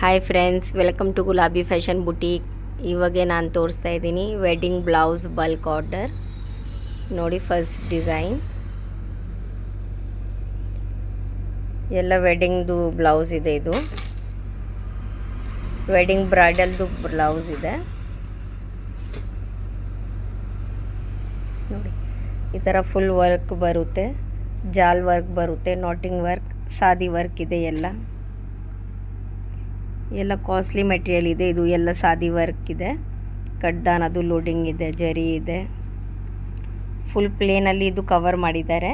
Hi friends, welcome to ಗುಲಾಬಿ fashion boutique. ಇವಾಗೆ ನಾನು ತೋರಿಸ್ತಾ ಇದ್ದೀನಿ ವೆಡ್ಡಿಂಗ್ ಬ್ಲೌಸ್ ಬಲ್ಕ್ ಆರ್ಡರ್. ನೋಡಿ, ಫಸ್ಟ್ ಡಿಸೈನ್ ಎಲ್ಲ ವೆಡ್ಡಿಂಗ್ದು ಬ್ಲೌಸ್ ಇದೆ. ಇದು ವೆಡ್ಡಿಂಗ್ ಬ್ರೈಡಲ್ದು ಬ್ಲೌಸ್ ಇದೆ. ನೋಡಿ, ಈ ಥರ ಫುಲ್ ವರ್ಕ್ ಬರುತ್ತೆ, ಜಾಲ್ ವರ್ಕ್ ಬರುತ್ತೆ, ನಾಟಿಂಗ್ ವರ್ಕ್, ಸಾದಿ ವರ್ಕ್ ಇದೆ. ಎಲ್ಲ ಕಾಸ್ಟ್ಲಿ ಮೆಟೀರಿಯಲ್ ಇದೆ. ಇದು ಎಲ್ಲ ಸಾದಿ ವರ್ಕ್ ಇದೆ. ಕಡ್ದಾನದು ಲೋಡಿಂಗ್ ಇದೆ, ಜರಿ ಇದೆ. ಫುಲ್ ಪ್ಲೇನಲ್ಲಿ ಇದು ಕವರ್ ಮಾಡಿದ್ದಾರೆ.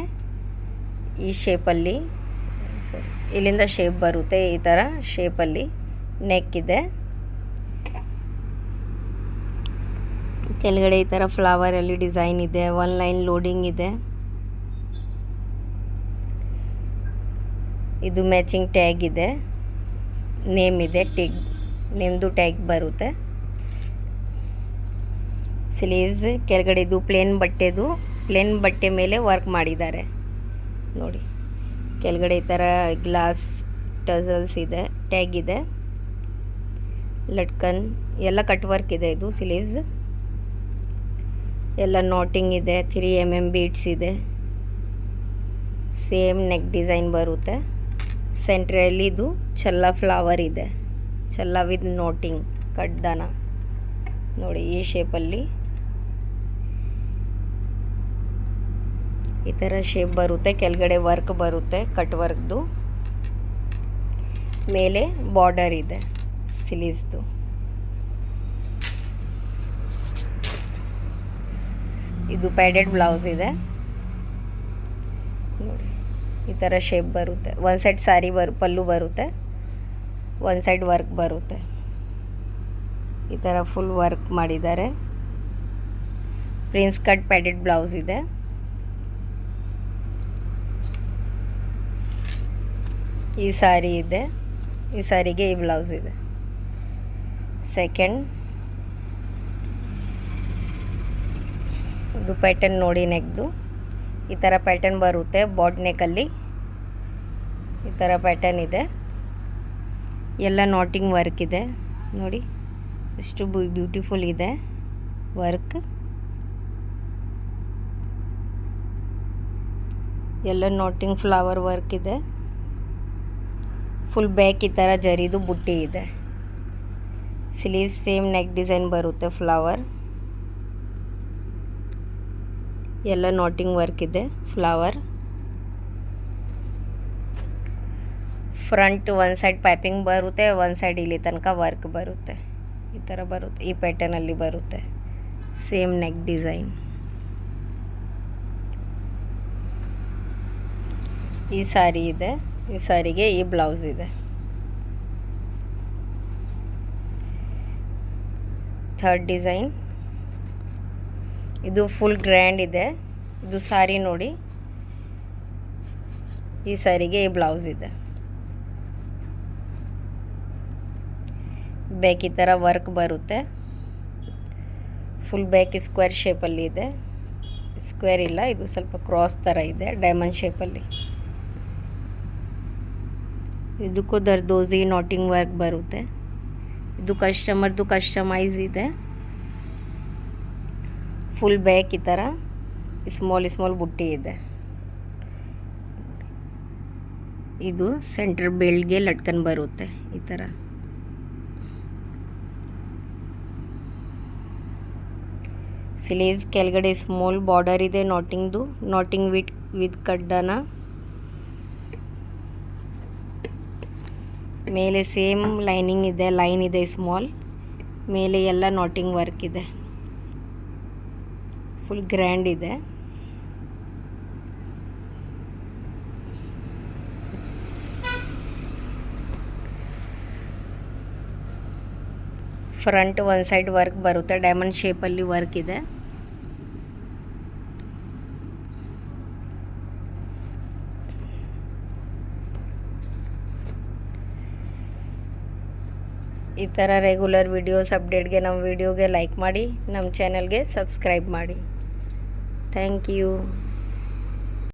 ಈ ಶೇಪಲ್ಲಿ ಇಲ್ಲಿಂದ ಶೇಪ್ ಬರುತ್ತೆ. ಈ ಥರ ಶೇಪಲ್ಲಿ ನೆಕ್ ಇದೆ. ಕೆಳಗಡೆ ಈ ಥರ ಫ್ಲವರಲ್ಲಿ ಡಿಸೈನ್ ಇದೆ. ಒನ್ ಲೈನ್ ಲೋಡಿಂಗ್ ಇದೆ. ಇದು ಮ್ಯಾಚಿಂಗ್ ಟ್ಯಾಗ್ ಇದೆ, ನೇಮ್ ಇದೆ, ನೇಮ್ದು ಟ್ಯಾಗ್ ಬರುತ್ತೆ. ಸ್ಲೀವ್ಸ್ ಕೆಳಗಡೆ ಇದು ಪ್ಲೇನ್ ಬಟ್ಟೆ ಮೇಲೆ ವರ್ಕ್ ಮಾಡಿದ್ದಾರೆ. ನೋಡಿ, ಕೆಳಗಡೆ ಈ ಥರ ಗ್ಲಾಸ್ ಟಸಲ್ಸ್ ಇದೆ, ಟ್ಯಾಗ್ ಇದೆ, ಲಟ್ಕನ್ ಎಲ್ಲ ಕಟ್ ವರ್ಕ್ ಇದೆ. ಇದು ಸ್ಲೀವ್ಸ್ ಎಲ್ಲ ನಾಟಿಂಗ್ ಇದೆ. 3 mm ಬೀಡ್ಸ್ ಇದೆ. ಸೇಮ್ ನೆಕ್ ಡಿಸೈನ್ ಬರುತ್ತೆ. ಸೆಂಟ್ರಲ್ಲಿ ಇದು ಚೆಲ್ಲ ಫ್ಲವರ್ ಇದೆ, ಚೆಲ್ಲ ವಿತ್ ನೋಟಿಂಗ್ ಕಡ್ದಾನ. ನೋಡಿ, ಈ ಶೇಪಲ್ಲಿ ಈ ಥರ ಶೇಪ್ ಬರುತ್ತೆ. ಕೆಳಗಡೆ ವರ್ಕ್ ಬರುತ್ತೆ, ಕಟ್ ವರ್ಕ್ದು. ಮೇಲೆ ಬಾರ್ಡರ್ ಇದೆ ಸ್ಲೀವ್ಸ್ದು. ಇದು ಪ್ಯಾಡೆಡ್ ಬ್ಲೌಸ್ ಇದೆ. ನೋಡಿ, ಈ ಥರ ಶೇಪ್ ಬರುತ್ತೆ. ಒಂದು ಸೈಡ್ ಸಾರಿ ಪಲ್ಲು ಬರುತ್ತೆ, ಒಂದು ಸೈಡ್ ವರ್ಕ್ ಬರುತ್ತೆ. ಈ ಥರ ಫುಲ್ ವರ್ಕ್ ಮಾಡಿದ್ದಾರೆ. ಪ್ರಿನ್ಸ್ ಕಟ್ ಪ್ಯಾಡೆಡ್ ಬ್ಲೌಸ್ ಇದೆ. ಈ ಸಾರಿ ಇದೆ. ಈ ಸಾರಿಗೆ ಈ ಬ್ಲೌಸ್ ಇದೆ. ಸೆಕೆಂಡ್ ಇದು ಪ್ಯಾಟರ್ನ್ ನೋಡಿ, ನೆಕ್ದು ಈ ಥರ ಪ್ಯಾಟರ್ನ್ ಬರುತ್ತೆ. ಬಾಡ್ ನೆಕ್ಕಲ್ಲಿ ಈ ಥರ ಪ್ಯಾಟರ್ನ್ ಇದೆ. ಎಲ್ಲ ನಾಟಿಂಗ್ ವರ್ಕ್ ಇದೆ. ನೋಡಿ, ಎಷ್ಟು ಬ್ಯೂಟಿಫುಲ್ ಇದೆ ವರ್ಕ್. ಎಲ್ಲ ನಾಟಿಂಗ್ ಫ್ಲವರ್ ವರ್ಕ್ ಇದೆ. ಫುಲ್ ಬ್ಯಾಕ್ ಈ ಥರ ಜರಿದು ಬುಟ್ಟಿ ಇದೆ. ಸ್ಲೀವ್ಸ್ ಸೇಮ್ ನೆಕ್ ಡಿಸೈನ್ ಬರುತ್ತೆ, ಫ್ಲವರ್ ಎಲ್ಲ ನಾಟಿಂಗ್ ವರ್ಕ್ ಇದೆ. ಫ್ಲವರ್ ಫ್ರಂಟ್ ಒಂದು ಸೈಡ್ ಪೈಪಿಂಗ್ ಬರುತ್ತೆ, ಒಂದು ಸೈಡ್ ಇಲ್ಲಿ ತನಕ ವರ್ಕ್ ಬರುತ್ತೆ. ಈ ಥರ ಬರುತ್ತೆ. ಈ ಪ್ಯಾಟರ್ನಲ್ಲಿ ಬರುತ್ತೆ. Same neck design. ಈ ಸಾರಿ ಇದೆ. ಈ ಸಾರಿಗೆ ಈ ಬ್ಲೌಸ್ ಇದೆ. ಥರ್ಡ್ ಡಿಸೈನ್ ಇದು ಫುಲ್ ಗ್ರ್ಯಾಂಡ್ ಇದೆ. ಇದು ಸಾರಿ ನೋಡಿ, ಈ ಸಾರಿಗೆ ಈ ಬ್ಲೌಸ್ ಇದೆ. ಬ್ಯಾಕ್ ಈ ಥರ ವರ್ಕ್ ಬರುತ್ತೆ. ಫುಲ್ ಬ್ಯಾಕ್ ಸ್ಕ್ವೇರ್ ಶೇಪಲ್ಲಿ ಇದೆ. ಸ್ಕ್ವೇರ್ ಇಲ್ಲ, ಇದು ಸ್ವಲ್ಪ ಕ್ರಾಸ್ ಥರ ಇದೆ, ಡೈಮಂಡ್ ಶೇಪಲ್ಲಿ. ಇದಕ್ಕೂ ದರ್ದೋಸಿ ನಾಟಿಂಗ್ ವರ್ಕ್ ಬರುತ್ತೆ. ಇದು ಕಸ್ಟಮರ್ದು ಕಸ್ಟಮೈಸ್ ಇದೆ. ಫುಲ್ ಬ್ಯಾಕ್ ಈ ಥರ ಸ್ಮಾಲ್ ಬುಟ್ಟಿ ಇದೆ. ಇದು ಸೆಂಟರ್ ಬೆಲ್ಟ್ಗೆ ಲಟ್ಕನ್ ಬರುತ್ತೆ. ಈ ಥರ ಸ್ಲೀವ್ಸ್ ಕೆಳಗಡೆ ಸ್ಮಾಲ್ ಬಾರ್ಡರ್ ಇದೆ, ನಾಟಿಂಗ್ ವಿತ್ ಕಡ್ಡಾನ. ಮೇಲೆ ಸೇಮ್ ಲೈನಿಂಗ್ ಇದೆ, ಲೈನ್ ಇದೆ ಸ್ಮಾಲ್. ಮೇಲೆ ಎಲ್ಲ ನಾಟಿಂಗ್ ವರ್ಕ್ ಇದೆ. ಫುಲ್ ಗ್ರ್ಯಾಂಡ್ ಇದೆ. ಫ್ರಂಟ್ ಒಂದು ಸೈಡ್ ವರ್ಕ್ ಬರುತ್ತೆ, ಡೈಮಂಡ್ ಶೇಪಲ್ಲಿ ವರ್ಕ್ ಇದೆ. ಈ ಥರ ರೆಗ್ಯುಲರ್ ವಿಡಿಯೋಸ್ ಅಪ್ಡೇಟ್ಗೆ ನಮ್ಮ ವಿಡಿಯೋಗೆ ಲೈಕ್ ಮಾಡಿ, ನಮ್ಮ ಚಾನಲ್ಗೆ ಸಬ್ಸ್ಕ್ರೈಬ್ ಮಾಡಿ. Thank you.